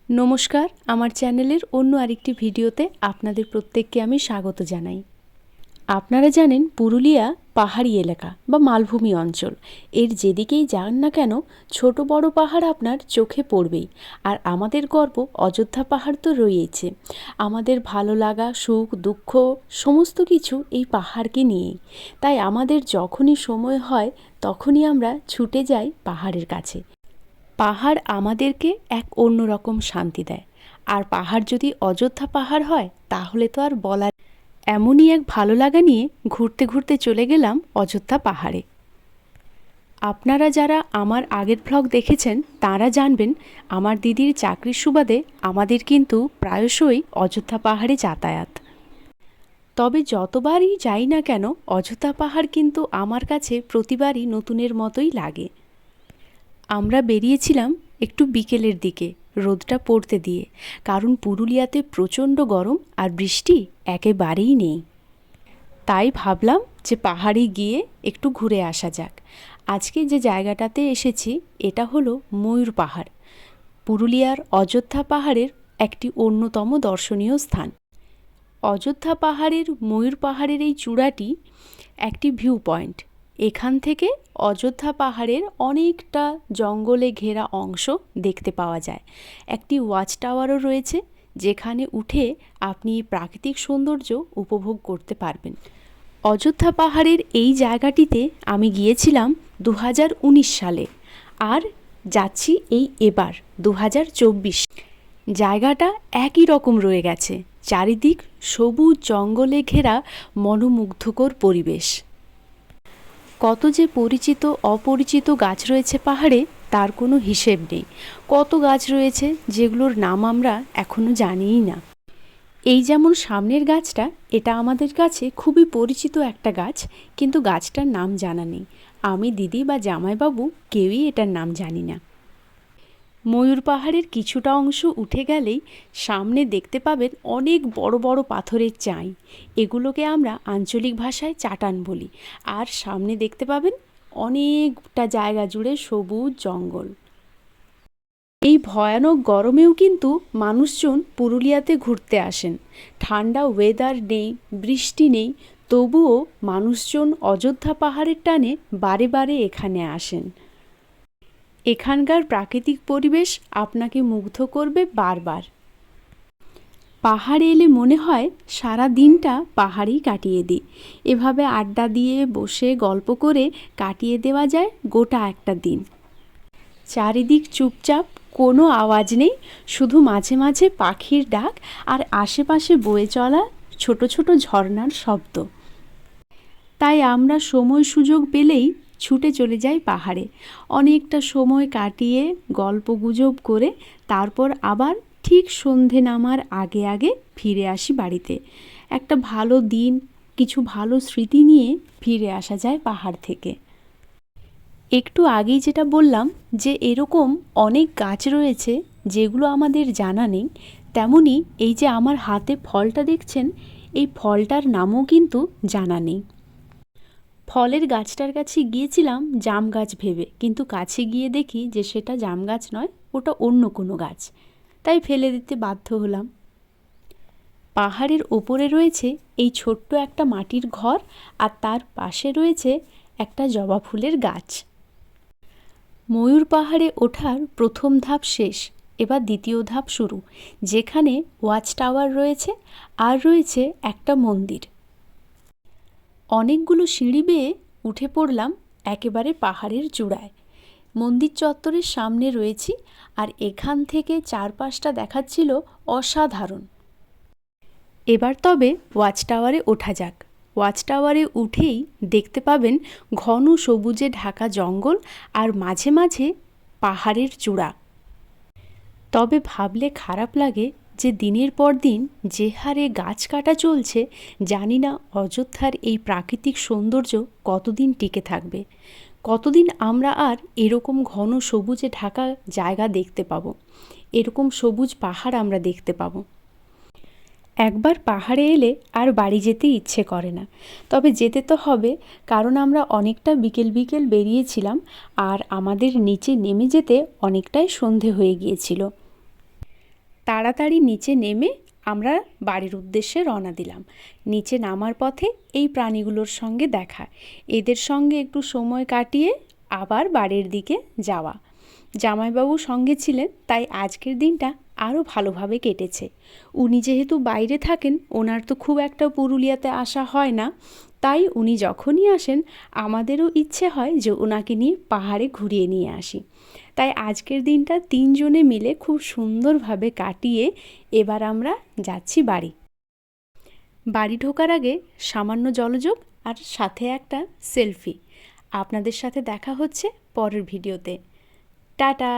নমস্কার, আমার চ্যানেলের অন্য আরেকটি ভিডিওতে আপনাদের প্রত্যেককে আমি স্বাগত জানাই। আপনারা জানেন পুরুলিয়া পাহাড়ি এলাকা বা মালভূমি অঞ্চল। এর যেদিকেই যান না কেন ছোট বড় পাহাড় আপনার চোখে পড়বেই। আর আমাদের গর্ব অযোধ্যা পাহাড় তো রয়েছে। আমাদের ভালো লাগা, সুখ, দুঃখ সমস্ত কিছু এই পাহাড়কে নিয়েই। তাই আমাদের যখনই সময় হয় তখনই আমরা ছুটে যাই পাহাড়ের কাছে। পাহাড় আমাদেরকে এক অন্যরকম শান্তি দেয়। আর পাহাড় যদি অযোধ্যা পাহাড় হয় তাহলে তো আর বলার। এমনই এক ভালো লাগা নিয়ে ঘুরতে ঘুরতে চলে গেলাম অযোধ্যা পাহাড়ে। আপনারা যারা আমার আগের ভ্লগ দেখেছেন তারা জানবেন আমার দিদির চাকরির সুবাদে আমাদের কিন্তু প্রায়শই অযোধ্যা পাহাড়ে যাতায়াত। তবে যতবারই যাই না কেন অযোধ্যা পাহাড় কিন্তু আমার কাছে প্রতিবারই নতুনের মতোই লাগে। আমরা বেরিয়েছিলাম একটু বিকেলের দিকে, রোদটা পড়তে দিয়ে, কারণ পুরুলিয়াতে প্রচণ্ড গরম আর বৃষ্টি একেবারেই নেই। তাই ভাবলাম যে পাহাড়ে গিয়ে একটু ঘুরে আসা যাক। আজকে যে জায়গাটাতে এসেছি এটা হলো ময়ূর পাহাড়, পুরুলিয়ার অযোধ্যা পাহাড়ের একটি অন্যতম দর্শনীয় স্থান। অযোধ্যা পাহাড়ের ময়ূর পাহাড়ের এই চূড়াটি একটি ভিউ পয়েন্ট। এখান থেকে অযোধ্যা পাহাড়ের অনেকটা জঙ্গলে ঘেরা অংশ দেখতে পাওয়া যায়। একটি ওয়াচ টাওয়ারও রয়েছে যেখানে উঠে আপনি প্রাকৃতিক সৌন্দর্য উপভোগ করতে পারবেন। অযোধ্যা পাহাড়ের এই জায়গাটিতে আমি গিয়েছিলাম 2019 সালে, আর যাচ্ছি এবার 2024। জায়গাটা একই রকম রয়ে গেছে, চারিদিক সবুজ জঙ্গলে ঘেরা মনোমুগ্ধকর পরিবেশ। কত যে পরিচিত অপরিচিত গাছ রয়েছে পাহাড়ে তার কোনো হিসেব নেই। কত গাছ রয়েছে যেগুলোর নাম আমরা এখনও জানিই না। এই যেমন সামনের গাছটা, এটা আমাদের কাছে খুবই পরিচিত একটা গাছ, কিন্তু গাছটার নাম জানা নেই। আমি, দিদি বা জামাইবাবু কেউই এটার নাম জানি না। ময়ূর পাহাড়ের কিছুটা অংশ উঠে গেলেই সামনে দেখতে পাবেন অনেক বড় বড় পাথরের চাই। এগুলোকে আমরা আঞ্চলিক ভাষায় চাটান বলি। আর সামনে দেখতে পাবেন অনেকটা জায়গা জুড়ে সবুজ জঙ্গল। এই ভয়ানক গরমেও কিন্তু মানুষজন পুরুলিয়াতে ঘুরতে আসেন। ঠান্ডা ওয়েদার নেই, বৃষ্টি নেই, তবুও মানুষজন অযোধ্যা পাহাড়ের টানে বারে বারে এখানে আসেন। এখানকার প্রাকৃতিক পরিবেশ আপনাকে মুগ্ধ করবে বারবার। পাহাড়ে এলে মনে হয় সারা দিনটা পাহাড়েই কাটিয়ে দিই। এভাবে আড্ডা দিয়ে বসে গল্প করে কাটিয়ে দেওয়া যায় গোটা একটা দিন। চারিদিক চুপচাপ, কোনো আওয়াজ নেই, শুধু মাঝে মাঝে পাখির ডাক আর আশেপাশে বয়ে চলা ছোট ছোট ঝর্ণার শব্দ। তাই আমরা সময় সুযোগ পেলেই ছুটে চলে যাই পাহাড়ে। অনেকটা সময় কাটিয়ে গল্পগুজব করে তারপর আবার ঠিক সন্ধে নামার আগে আগে ফিরে আসি বাড়িতে। একটা ভালো দিন, কিছু ভালো স্মৃতি নিয়ে ফিরে আসা যায় পাহাড় থেকে। একটু আগেই যেটা বললাম যে এরকম অনেক গাছ রয়েছে যেগুলো আমাদের জানা নেই, তেমনি এই যে আমার হাতে ফলটা দেখছেন, এই ফলটার নামও কিন্তু জানা নেই। ফলের গাছটার কাছে গিয়েছিলাম জাম গাছ ভেবে, কিন্তু কাছে গিয়ে দেখি যে সেটা জাম গাছ নয়, ওটা অন্য কোনো গাছ। তাই ফেলে দিতে বাধ্য হলাম। পাহাড়ের ওপরে রয়েছে এই ছোট্ট একটা মাটির ঘর, আর তার পাশে রয়েছে একটা জবা ফুলের গাছ। ময়ূর পাহাড়ে ওঠার প্রথম ধাপ শেষ, এবার দ্বিতীয় ধাপ শুরু, যেখানে ওয়াচ টাওয়ার রয়েছে আর রয়েছে একটা মন্দির। অনেকগুলো সিঁড়ি বেয়ে উঠে পড়লাম একেবারে পাহাড়ের চূড়ায়। মন্দির চত্বরের সামনে রয়েছি, আর এখান থেকে চারপাশটা দেখাচ্ছিল অসাধারণ। এবার তবে ওয়াচ টাওয়ারে ওঠা যাক। ওয়াচ টাওয়ারে উঠেই দেখতে পাবেন ঘন সবুজে ঢাকা জঙ্গল আর মাঝে মাঝে পাহাড়ের চূড়া। তবে ভাবলে খারাপ লাগে যে দিনের পর দিন যে হারে গাছ কাটা চলছে, জানি না অযোধ্যার এই প্রাকৃতিক সৌন্দর্য কতদিন টিকে থাকবে, কতদিন আমরা আর এরকম ঘন সবুজে ঢাকা জায়গা দেখতে পাবো, এরকম সবুজ পাহাড় আমরা দেখতে পাবো। একবার পাহাড়ে এলে আর বাড়ি যেতে ইচ্ছে করে না, তবে যেতে তো হবে, কারণ আমরা অনেকটা বিকেল বিকেল বেরিয়েছিলাম আর আমাদের নিচে নেমে যেতে অনেকটাই সন্ধে হয়ে গিয়েছিল। তাড়াতাড়ি নিচে নেমে আমরা বাড়ির উদ্দেশ্যে রওনা দিলাম। নিচে নামার পথে এই প্রাণীগুলোর সঙ্গে দেখা, এদের সঙ্গে একটু সময় কাটিয়ে আবার বাড়ির দিকে যাওয়া। জামাইবাবু সঙ্গে ছিলেন, তাই আজকের দিনটা আরও ভালোভাবে কেটেছে। উনি যেহেতু বাইরে থাকেন, ওনার তো খুব একটা পুরুলিয়াতে আসা হয় না, তাই উনি যখনই আসেন আমাদেরও ইচ্ছে হয় যে ওনাকে নিয়ে পাহাড়ে ঘুরিয়ে নিয়ে আসি। তাই আজকের দিনটা তিনজনে মিলে খুব সুন্দরভাবে কাটিয়ে এবার আমরা যাচ্ছি বাড়ি। বাড়ি ঢোকার আগে সামান্য জলযোগ আর সাথে একটা সেলফি। আপনাদের সাথে দেখা হচ্ছে পরের ভিডিওতে। টাটা।